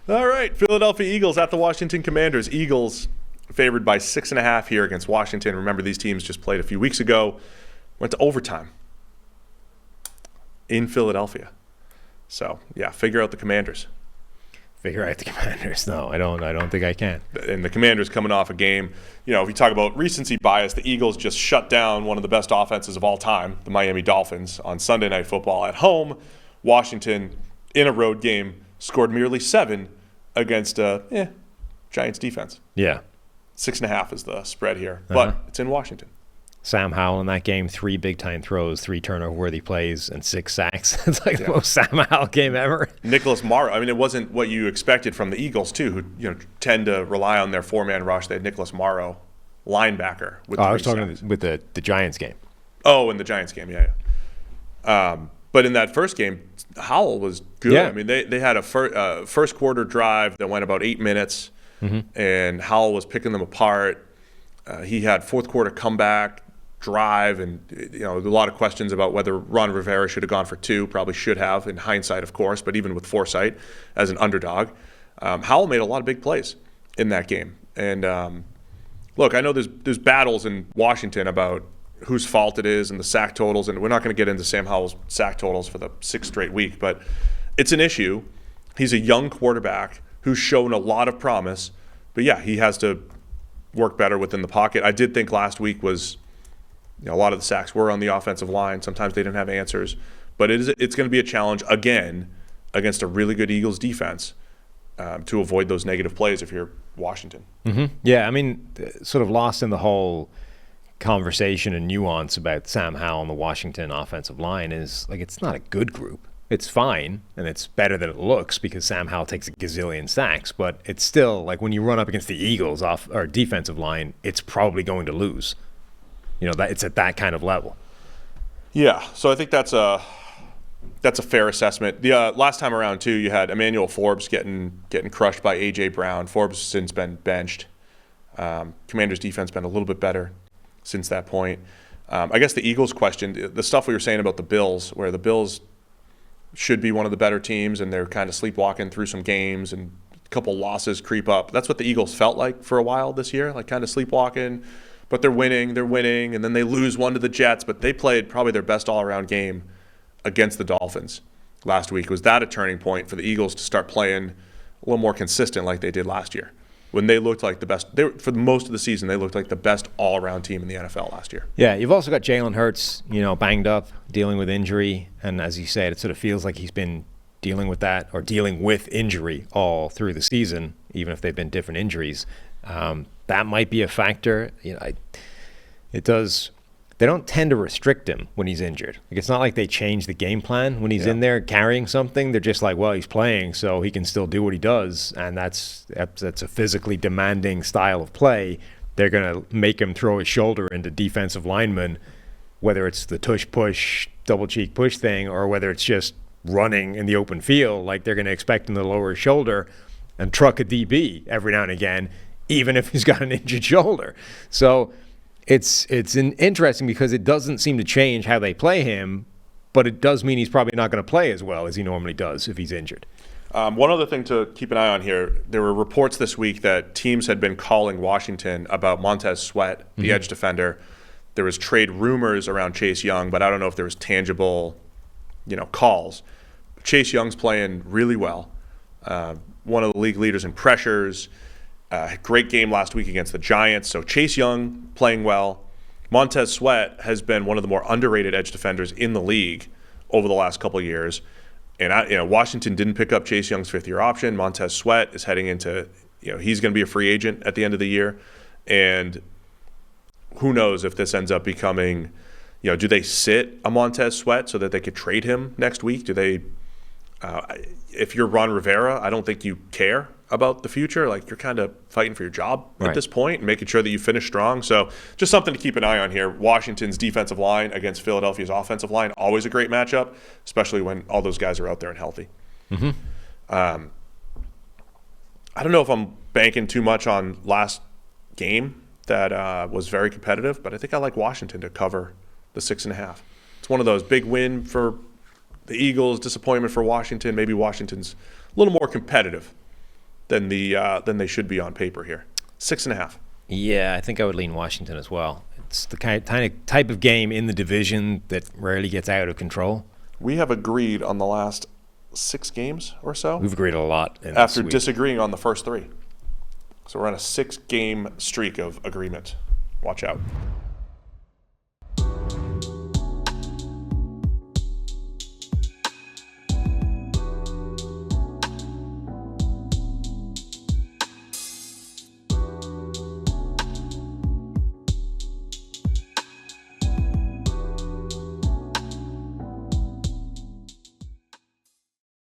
All right, Philadelphia Eagles at the Washington Commanders. Eagles favored by 6.5 here against Washington. Remember, these teams just played a few weeks ago. Went to overtime in Philadelphia. So, yeah, figure out the Commanders. Figure out the Commanders. No, I don't think I can. And the Commanders coming off a game, if you talk about recency bias, the Eagles just shut down one of the best offenses of all time, the Miami Dolphins, on Sunday Night Football at home. Washington, in a road game, scored merely 7 against Giants defense. Yeah. 6.5 is the spread here, but it's in Washington. Sam Howell in that game, 3 big-time throws, 3 turnover-worthy plays, and 6 sacks. It's like the most Sam Howell game ever. Nicholas Morrow. I mean, it wasn't what you expected from the Eagles, too, who tend to rely on their 4-man rush. They had Nicholas Morrow, linebacker. With I was talking with the Giants game. Oh, in the Giants game, yeah. But in that first game, Howell was good. Yeah. I mean, they had a first quarter drive that went about 8 minutes, and Howell was picking them apart. He had fourth quarter comeback drive, and a lot of questions about whether Ron Rivera should have gone for 2. Probably should have, in hindsight, of course, but even with foresight as an underdog. Howell made a lot of big plays in that game. And look, I know there's battles in Washington about whose fault it is and the sack totals, and we're not going to get into Sam Howell's sack totals for the 6th straight week, but it's an issue. He's a young quarterback who's shown a lot of promise, but yeah, he has to work better within the pocket. I did think last week was a lot of the sacks were on the offensive line. Sometimes they didn't have answers, but it's going to be a challenge again against a really good Eagles defense to avoid those negative plays if you're Washington. Yeah, I mean, sort of lost in the whole conversation and nuance about Sam Howell and the Washington offensive line is like it's not a good group. It's fine, and it's better than it looks because Sam Howell takes a gazillion sacks, but it's still like when you run up against the Eagles defensive line, it's probably going to lose. That it's at that kind of level. Yeah, so I think that's a fair assessment. The last time around too, you had Emmanuel Forbes getting crushed by A.J. Brown. Forbes has since been benched. Commanders' defense been a little bit better since that point. I guess the Eagles question, the stuff we were saying about the Bills, where the Bills should be one of the better teams and they're kind of sleepwalking through some games and a couple losses creep up. That's what the Eagles felt like for a while this year, like kind of sleepwalking. But they're winning, and then they lose one to the Jets. But they played probably their best all-around game against the Dolphins last week. Was that a turning point for the Eagles to start playing a little more consistent like they did last year? When they looked like the best, for most of the season, they looked like the best all-around team in the NFL last year. Yeah, you've also got Jalen Hurts, banged up, dealing with injury. And as you said, it sort of feels like he's been dealing with that or dealing with injury all through the season, even if they've been different injuries. That might be a factor. It does. They don't tend to restrict him when he's injured. Like it's not like they change the game plan when he's in there carrying something. They're just like, well, he's playing, so he can still do what he does, and that's a physically demanding style of play. They're gonna make him throw his shoulder into defensive linemen, whether it's the tush push, double cheek push thing, or whether it's just running in the open field. Like they're gonna expect him to lower his shoulder and truck a DB every now and again, even if he's got an injured shoulder. So it's interesting because it doesn't seem to change how they play him, but it does mean he's probably not going to play as well as he normally does if he's injured. One other thing to keep an eye on here, there were reports this week that teams had been calling Washington about Montez Sweat, the edge defender. There was trade rumors around Chase Young, but I don't know if there was tangible, calls. Chase Young's playing really well. One of the league leaders in pressures. Great game last week against the Giants. So Chase Young playing well. Montez Sweat has been one of the more underrated edge defenders in the league over the last couple of years. And Washington didn't pick up Chase Young's 5th-year option. Montez Sweat is heading into, he's going to be a free agent at the end of the year. And who knows if this ends up becoming, do they sit a Montez Sweat so that they could trade him next week? Do they, if you're Ron Rivera, I don't think you care about the future. Like you're kind of fighting for your job at this point and making sure that you finish strong. So just something to keep an eye on here. Washington's defensive line against Philadelphia's offensive line, always a great matchup, especially when all those guys are out there and healthy. I don't know if I'm banking too much on last game that was very competitive, but I think I like Washington to cover the 6.5. It's one of those big win for the Eagles, disappointment for Washington. Maybe Washington's a little more competitive than they should be on paper here. 6.5. Yeah, I think I would lean Washington as well. It's the type of game in the division that rarely gets out of control. We have agreed on the last 6 games or so. We've agreed a lot after disagreeing on the first 3. So we're on a 6-game streak of agreement. Watch out.